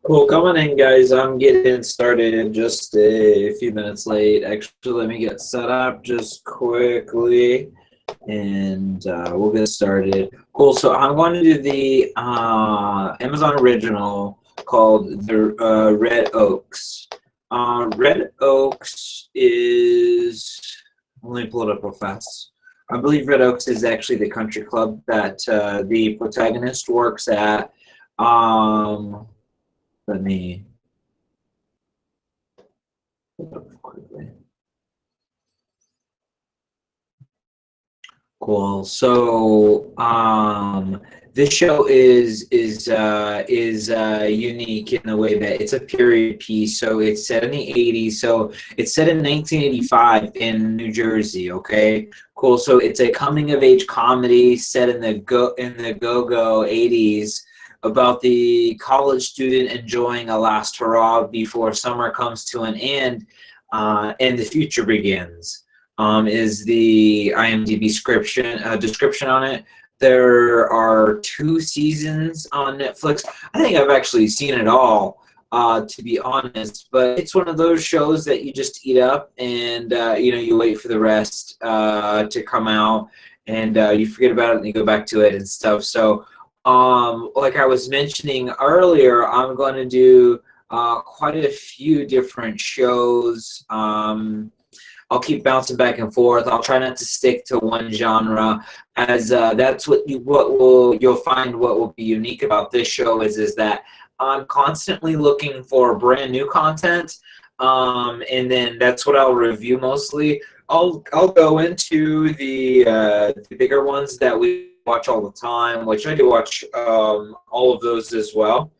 Cool, coming in, guys. I'm getting started just a few minutes late. Actually, let me get set up just quickly, and we'll get started. Cool. So I'm going to do the Amazon original called the Red Oaks. Red Oaks is. Let me pull it up real fast. I believe Red Oaks is actually the country club that the protagonist works at. Um, Let me pull it up quickly. Cool. So, this show is unique in the way that it's a period piece. So it's set in the 80s. So it's set in 1985 in New Jersey. Okay. Cool. So it's a coming of age comedy set in the go-go 80s about the college student enjoying a last hurrah before summer comes to an end, and the future begins. Is the IMDb description on it. There are 2 seasons on Netflix. I think I've actually seen it all, to be honest. But it's one of those shows that you just eat up, and you wait for the rest to come out, and you forget about it, and you go back to it and stuff. So, like I was mentioning earlier, I'm going to do quite a few different shows. I'll keep bouncing back and forth. I'll try not to stick to one genre, as that's you'll find what will be unique about this show is that I'm constantly looking for brand new content, and then that's what I'll review mostly. I'll go into the bigger ones that we watch all the time, which I do watch all of those as well.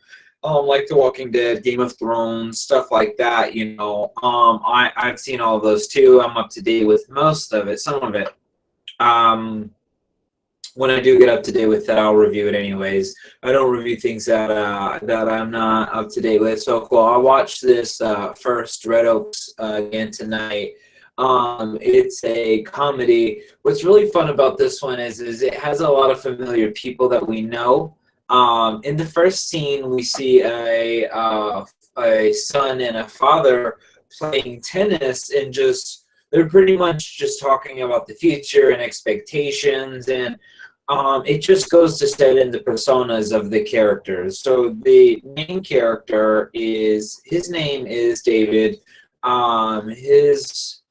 Like The Walking Dead, Game of Thrones, stuff like that. I've seen all of those too. I'm up to date with most of it, some of it. When I do get up to date with that, I'll review it anyways. I don't review things that I'm not up to date with. So cool. I'll watch this first Red Oaks again tonight. It's a comedy. What's really fun about this one is it has a lot of familiar people that we know. In the first scene, we see a son and a father playing tennis, and they're pretty much just talking about the future and expectations, and it just goes to set in the personas of the characters. So the main character his name is David. His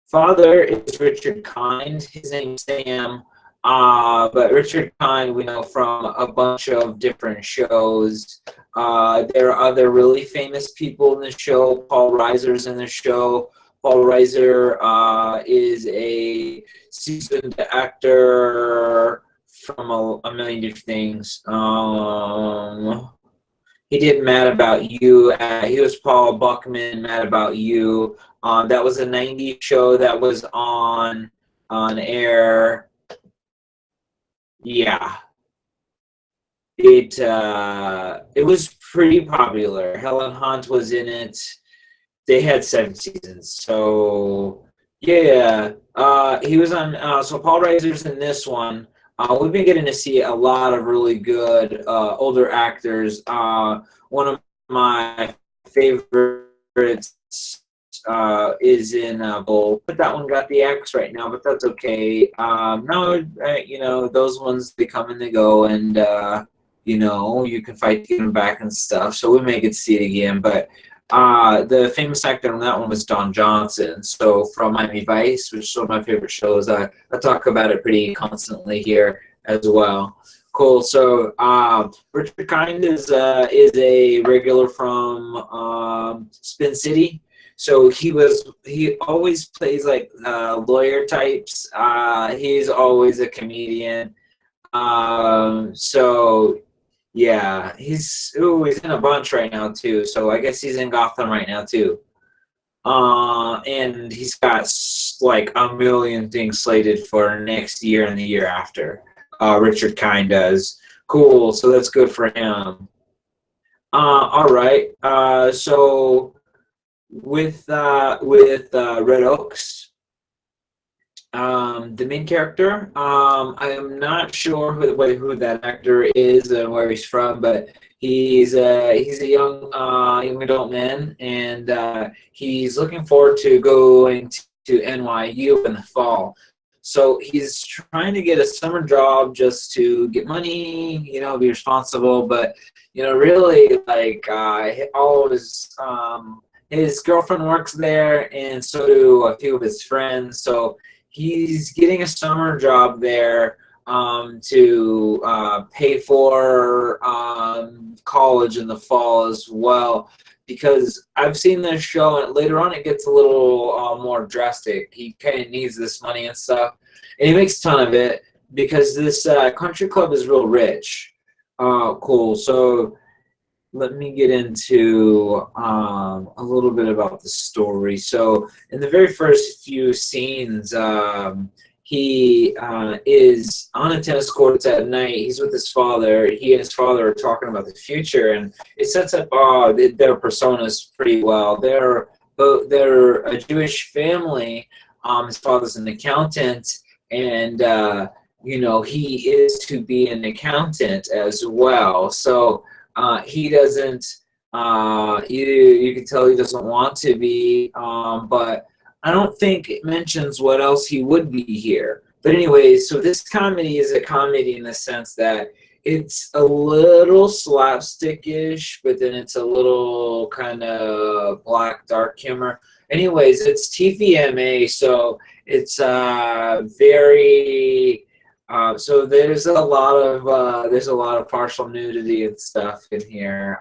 father is Richard Kind. His name's Sam. But Richard Kind, we know from a bunch of different shows. There are other really famous people in the show. Paul Reiser's in the show. Paul Reiser is a seasoned actor from a million different things. He did Mad About You. He was Paul Buckman, Mad About You. That was a 90s show that was on air. Yeah, it was pretty popular. Helen Hunt was in it. They had 7 seasons, so yeah. He was on. So Paul Reiser's in this one. We've been getting to see a lot of really good older actors. One of my favorites is in Bull, but that one got the axe right now, but that's okay. No, those ones, they come and they go, and you can fight to get them back and stuff. So we may get to see it again, but the famous actor on that one was Don Johnson. So from Miami Vice, which is one of my favorite shows, I talk about it pretty constantly here as well. Cool. So Richard Kind is a regular from Spin City. So he always plays like lawyer types. He's always a comedian. So yeah, he's in a bunch right now too. So I guess he's in Gotham right now too. And he's got like a million things slated for next year and the year after. Richard Kind does. Cool. So that's good for him. All right. So with Red Oaks, the main character, I am not sure who that actor is and where he's from, but He's a young adult man, and he's looking forward to going to NYU in the fall. So he's trying to get a summer job just to get money, be responsible. But really, like all of his girlfriend works there, and so do a few of his friends. So he's getting a summer job there to pay for college in the fall as well. Because I've seen this show, and later on it gets a little more drastic. He kind of needs this money and stuff, and he makes a ton of it because this country club is real rich. Cool. So let me get into a little bit about the story. So in the very first few scenes, he is on a tennis court at night. He's with his father. He and his father are talking about the future, and it sets up their personas pretty well. They're a Jewish family. His father's an accountant, and he is to be an accountant as well. So he doesn't. You can tell he doesn't want to be, but I don't think it mentions what else he would be here. But anyways, so this comedy is a comedy in the sense that it's a little slapstickish, but then it's a little kind of black, dark humor. Anyways, it's TVMA, so it's very... so there's a lot of partial nudity and stuff in here.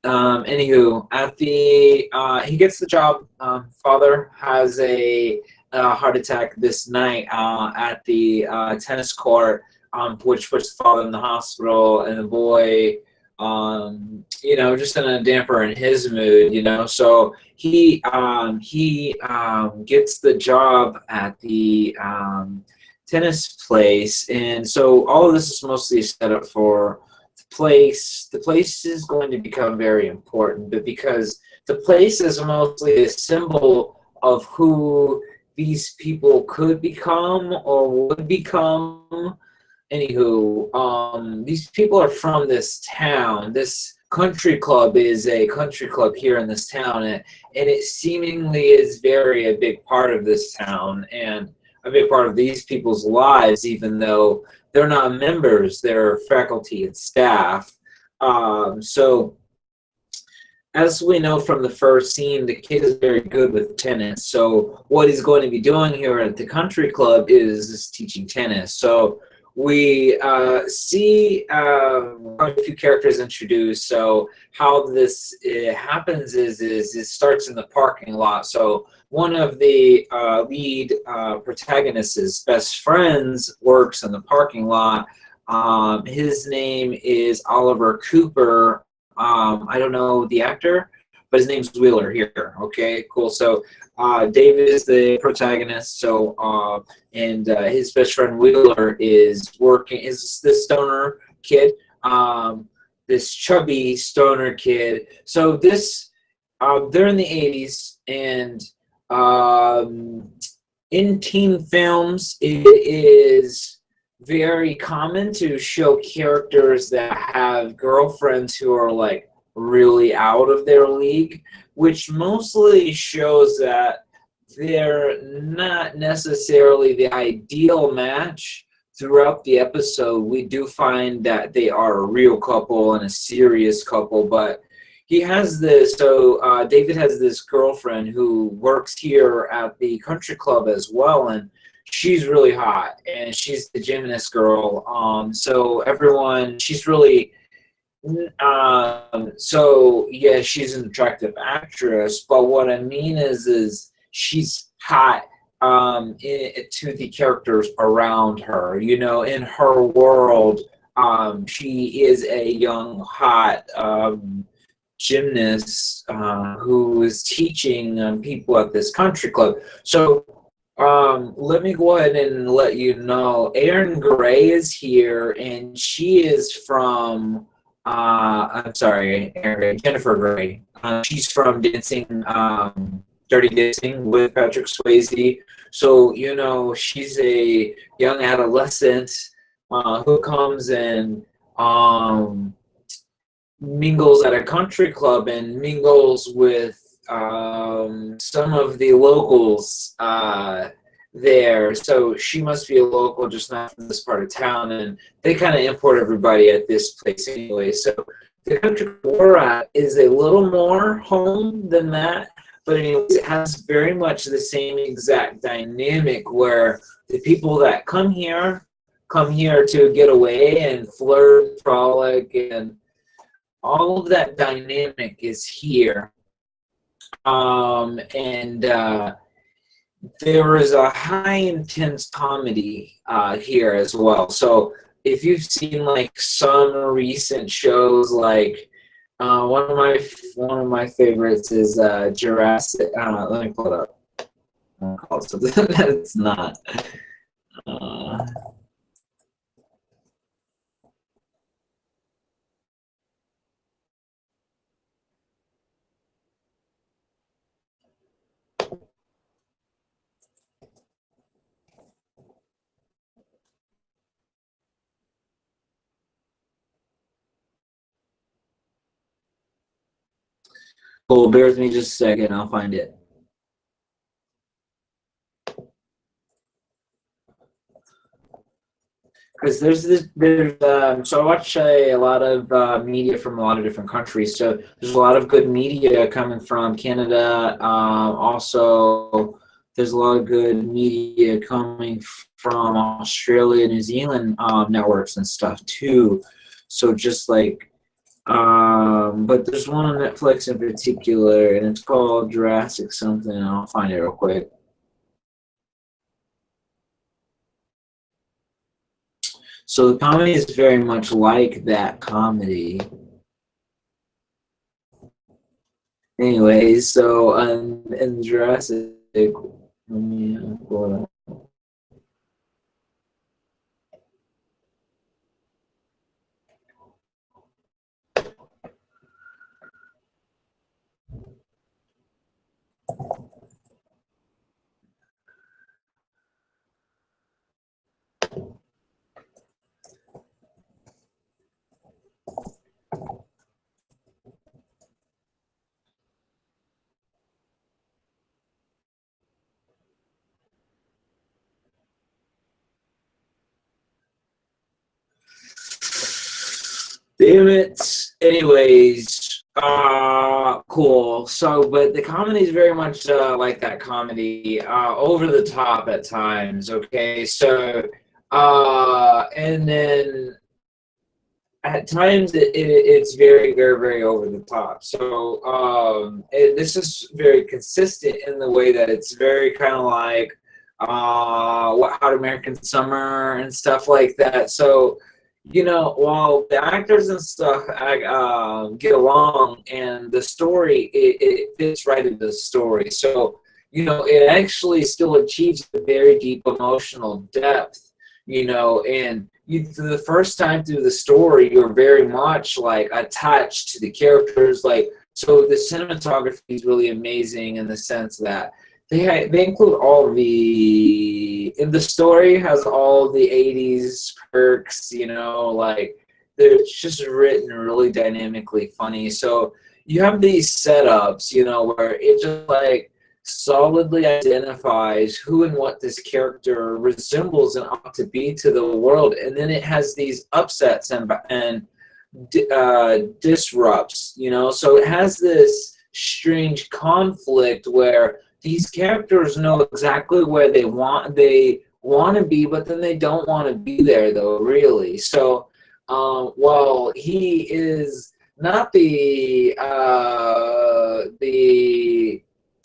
Anywho, he gets the job. Father has a heart attack this night at the tennis court, which puts the father in the hospital, and the boy, just in a damper in his mood, So he gets the job at the tennis place, and so all of this is mostly set up for the place is going to become very important, but because the place is mostly a symbol of who these people could become or would become. Anywho, these people are from this town. This country club is a country club here in this town, and it seemingly is a big part of this town and a big part of these people's lives, even though they're not members, they're faculty and staff. So as we know from the first scene, the kid is very good with tennis. So what he's going to be doing here at the country club is teaching tennis. So we see quite a few characters introduced. So how this happens is it starts in the parking lot. So one of the lead protagonists' best friends works in the parking lot. His name is Oliver Cooper. I don't know the actor, but his name's Wheeler here. Okay, cool. So David is the protagonist. So and his best friend Wheeler is this stoner kid, this chubby stoner kid. So this they're in the 80s, and in teen films, it is very common to show characters that have girlfriends who are like really out of their league, which mostly shows that they're not necessarily the ideal match. Throughout the episode, we do find that they are a real couple and a serious couple, but he has this, so David has this girlfriend who works here at the country club as well, and she's really hot, and she's the gymnast girl. She's really, so yeah, she's an attractive actress, but what I mean is she's hot to the characters around her. In her world, she is a young, hot gymnast who is teaching people at this country club. So let me go ahead and let you know, Erin Gray is here, and she is from, I'm sorry, Jennifer Gray. She's from Dirty Dancing with Patrick Swayze. So, she's a young adolescent who comes and mingles at a country club and mingles with some of the locals there. So she must be a local, just not from this part of town. And they kind of import everybody at this place anyway. So the country we're at is a little more home than that. But anyways, it has very much the same exact dynamic where the people that come here to get away and flirt, frolic, and all of that dynamic is here. And there is a high intense comedy here as well. So if you've seen like some recent shows, like one of my favorites is Jurassic. Let me pull it up. I'll call it something that it's not. Cool, bear with me just a second, I'll find it. Because so I watch a lot of media from a lot of different countries. So there's a lot of good media coming from Canada. Also, there's a lot of good media coming from Australia, New Zealand networks and stuff too. So just like, but there's one on Netflix in particular, and it's called Jurassic something. I'll find it real quick. So the comedy is very much like that comedy. Anyways, so in Jurassic, let me pull it up. Damn it. Anyways, cool. So, but the comedy is very much like that comedy, over the top at times. Okay, so, and then at times it's very, very, very over the top. So, this is very consistent in the way that it's very kind of like What Hot American Summer and stuff like that. So, you know, while the actors and stuff get along, and the story, it fits right into the story. So, you know, it actually still achieves a very deep emotional depth, you know, and you, the first time through the story, you're very much like attached to the characters. Like, so the cinematography is really amazing in the sense that they include all the, in the story has all the 80s perks, you know, like it's just written really dynamically funny. So you have these setups, you know, where it just like solidly identifies who and what this character resembles and ought to be to the world, and then it has these upsets and disrupts, you know. So it has this strange conflict where these characters know exactly where they want to be, but then they don't want to be there though, really. So while he is not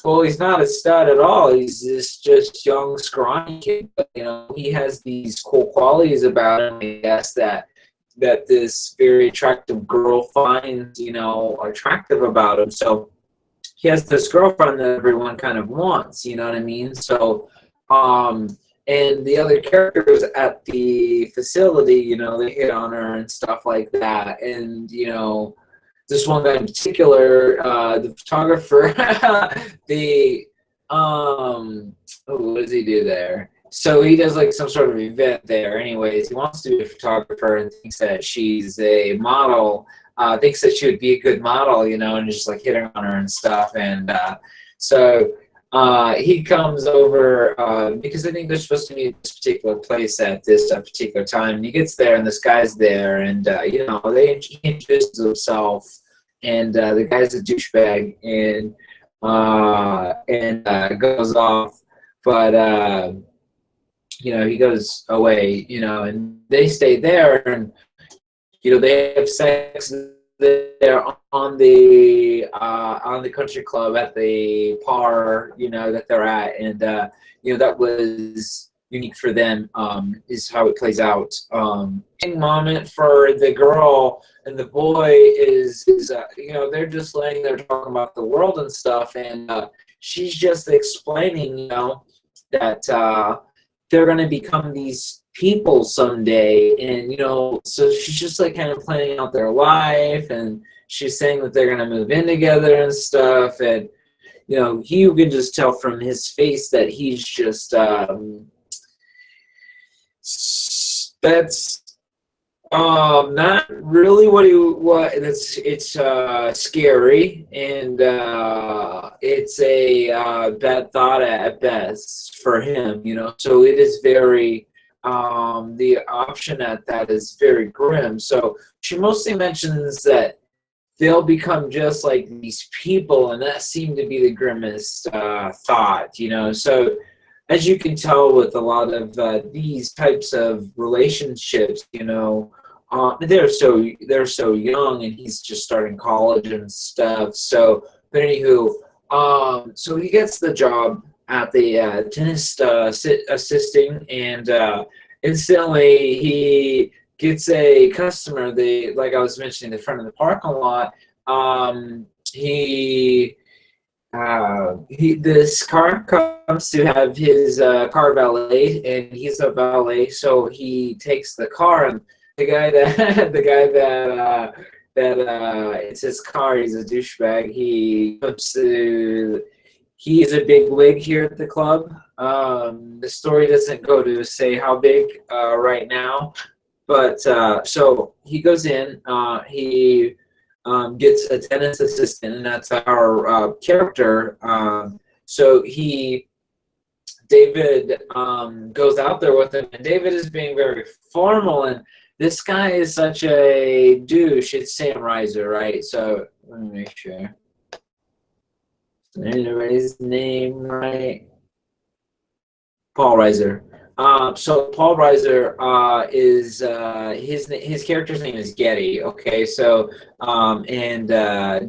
well, he's not a stud at all. He's this just young, scrawny kid. But, you know, he has these cool qualities about him, I guess, that this very attractive girl finds, you know, attractive about him. So he has this girlfriend that everyone kind of wants, you know what I mean? So, and the other characters at the facility, you know, they hit on her and stuff like that. And, you know, this one guy in particular, the photographer, what does he do there? So he does like some sort of event there. Anyways, he wants to be a photographer and thinks that she's a model. Thinks that she would be a good model, you know, and just like hitting on her and stuff. And so he comes over because I think they're supposed to meet at this particular place at this particular time. And he gets there, and this guy's there, and you know, he introduces himself, and the guy's a douchebag, and goes off, but you know, he goes away, you know, and they stay there, and you know, they have sex there on the country club at the par, you know, that they're at, and you know, that was unique for them. Is how it plays out. Moment for the girl and the boy is you know, they're just laying there talking about the world and stuff, and she's just explaining, you know, that they're going to become these people someday, and you know, so she's just like kind of planning out their life, and she's saying that they're going to move in together and stuff, and you know, you can just tell from his face that he's just that's not really what it's scary, and it's a bad thought at best for him, you know, so it is very the option at that is very grim. So she mostly mentions that they'll become just like these people, and that seemed to be the grimmest thought, you know. So as you can tell with a lot of these types of relationships, you know, they're so young, and he's just starting college and stuff. So, but anywho, so he gets the job at the tennis assisting, and instantly he gets a customer. Like I was mentioning, the front of the parking lot. This car comes to have his car valet, and he's a valet, so he takes the car, and the guy that it's his car, he's a douchebag. He's a big wig here at the club. The story doesn't go to say how big right now, but so he goes in, he gets a tennis assistant, and that's our character. So David goes out there with him, and David is being very formal, and this guy is such a douche. It's Sam Reiser, right? So let me make sure. His name right. Paul Reiser. So Paul Reiser is his character's name is Getty. Okay, so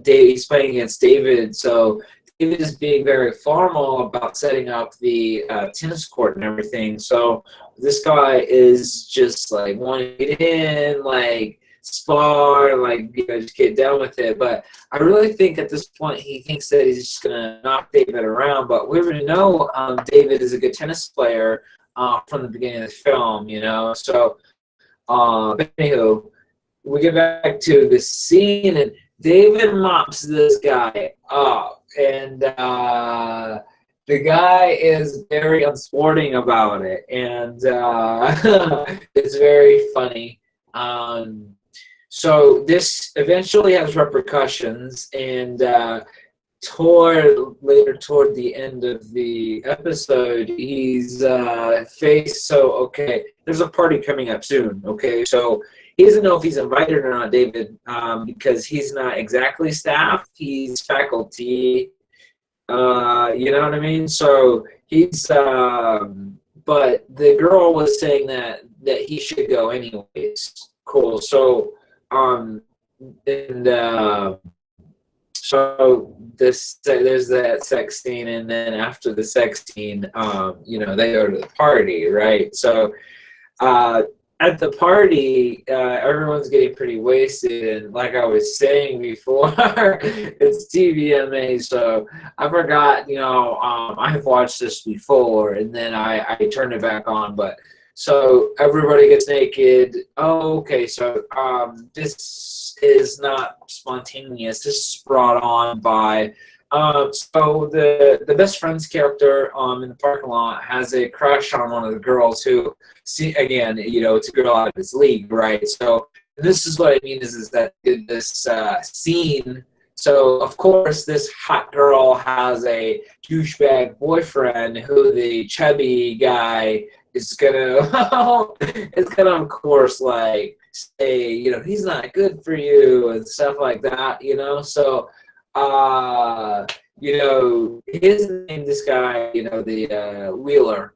he's playing against David. So David is being very formal about setting up the tennis court and everything. So this guy is just like wanting to get in, like spar, like, you know, just get down with it. But I really think at this point he thinks that he's just gonna knock David around. But we already know David is a good tennis player from the beginning of the film, you know. So, but anywho, we get back to the scene, and David mops this guy up, and the guy is very unsporting about it, and it's very funny. So this eventually has repercussions, and later toward the end of the episode, he's faced. So okay, there's a party coming up soon. Okay, so he doesn't know if he's invited or not, David, because he's not exactly staff. He's faculty. You know what I mean? So he's. But the girl was saying that he should go anyways. Cool. So so there's that sex scene, and then after the sex scene, you know, they go to the party, right? So at the party, everyone's getting pretty wasted, and like I was saying before, it's TVMA, so I forgot, you know, I've watched this before, and then I turned it back on, but so everybody gets naked. Oh, okay, so this is not spontaneous. This is brought on by So the best friend's character in the parking lot has a crush on one of the girls who, see, again, you know, it's a girl out of his league, right? So this is what I mean is that this scene. So of course this hot girl has a douchebag boyfriend who the chubby guy is gonna is gonna of course like say, you know, he's not good for you and stuff like that, you know. So you know, his name, this guy, you know, the Wheeler.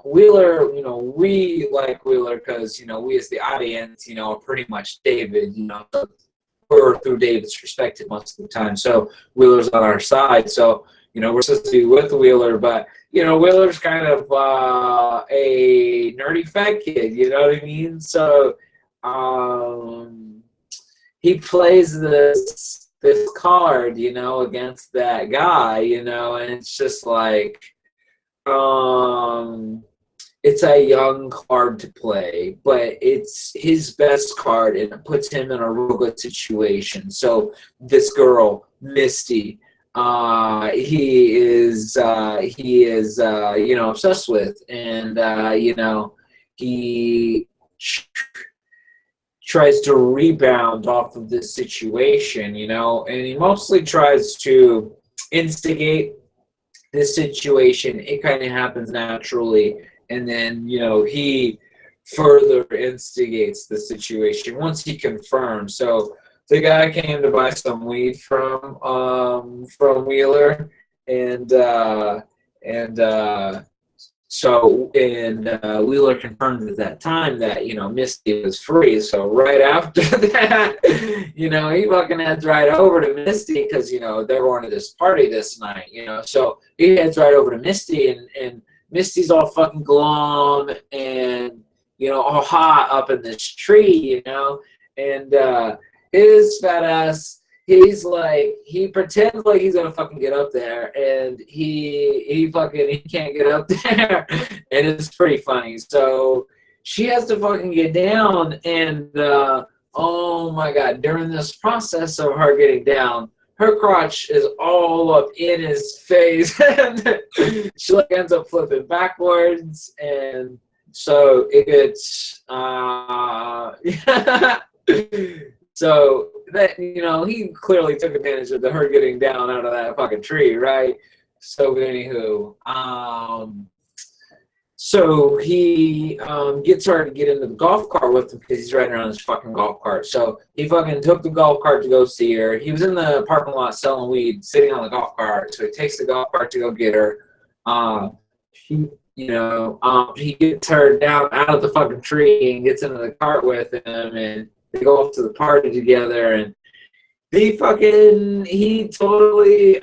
Wheeler, you know, we like Wheeler because, you know, we as the audience, you know, are pretty much David, you know, so we're through David's perspective most of the time. So Wheeler's on our side. So, you know, we're supposed to be with Wheeler, but, you know, Wheeler's kind of a nerdy fat kid, you know what I mean? So he plays this card, you know, against that guy, you know, and it's just like, it's a young card to play, but it's his best card, and it puts him in a real good situation. So this girl, Misty, you know, obsessed with, and you know, he tries to rebound off of this situation, you know, and he mostly tries to instigate this situation. It kind of happens naturally, and then, you know, he further instigates the situation once he confirms. So the guy came to buy some weed from Wheeler, and Wheeler confirmed at that time that, you know, Misty was free. So right after that, you know, he fucking heads right over to Misty because, you know, they're going to this party this night, you know. So he heads right over to Misty, and Misty's all fucking glum and, you know, all hot up in this tree, you know. And his fat ass, he's like, he pretends like he's gonna fucking get up there, and he can't get up there, and it's pretty funny. So she has to fucking get down, and oh my god, during this process of her getting down, her crotch is all up in his face, and she like ends up flipping backwards, and so it gets so that, you know, he clearly took advantage of her getting down out of that fucking tree, right? So anywho, so he gets her to get into the golf cart with him because he's riding around his fucking golf cart. So he fucking took the golf cart to go see her. He was in the parking lot selling weed, sitting on the golf cart. So he takes the golf cart to go get her. He, you know, he gets her down out of the fucking tree and gets into the cart with him, and they go off to the party together, and he totally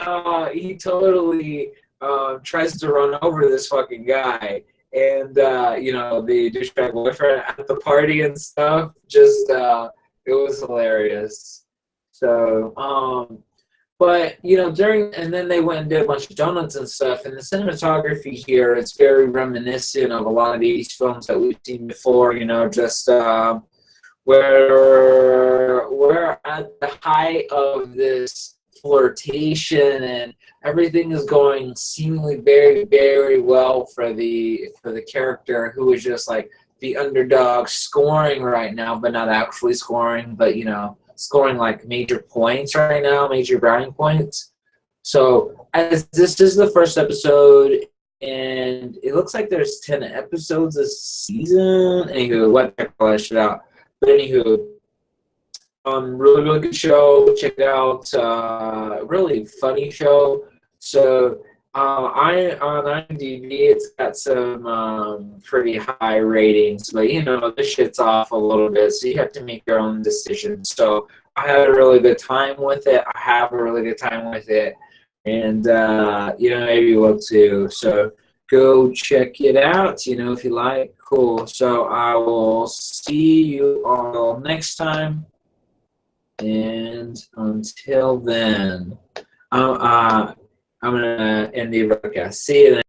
tries to run over this fucking guy, and you know, the douchebag boyfriend at the party and stuff. Just it was hilarious. So but, you know, and then they went and did a bunch of donuts and stuff, and the cinematography here is very reminiscent of a lot of 80s films that we've seen before, you know, just where we're at the height of this flirtation, and everything is going seemingly very, very well for the character who is just like the underdog, scoring right now, but not actually scoring, but, you know, scoring like major points right now, major brownie points. So as this is the first episode, and it looks like there's 10 episodes this season. Anywho, what the heck, I'll shit out. But anywho, really, really good show. Check it out. Really funny show. So on IMDb, it's got some pretty high ratings, but, you know, this shit's off a little bit, so you have to make your own decisions. So I had a really good time with it. I have a really good time with it, and you know, maybe you will too. So go check it out, you know, if you like. Cool. So I will see you all next time. And until then, I'm going to end the broadcast. See you then.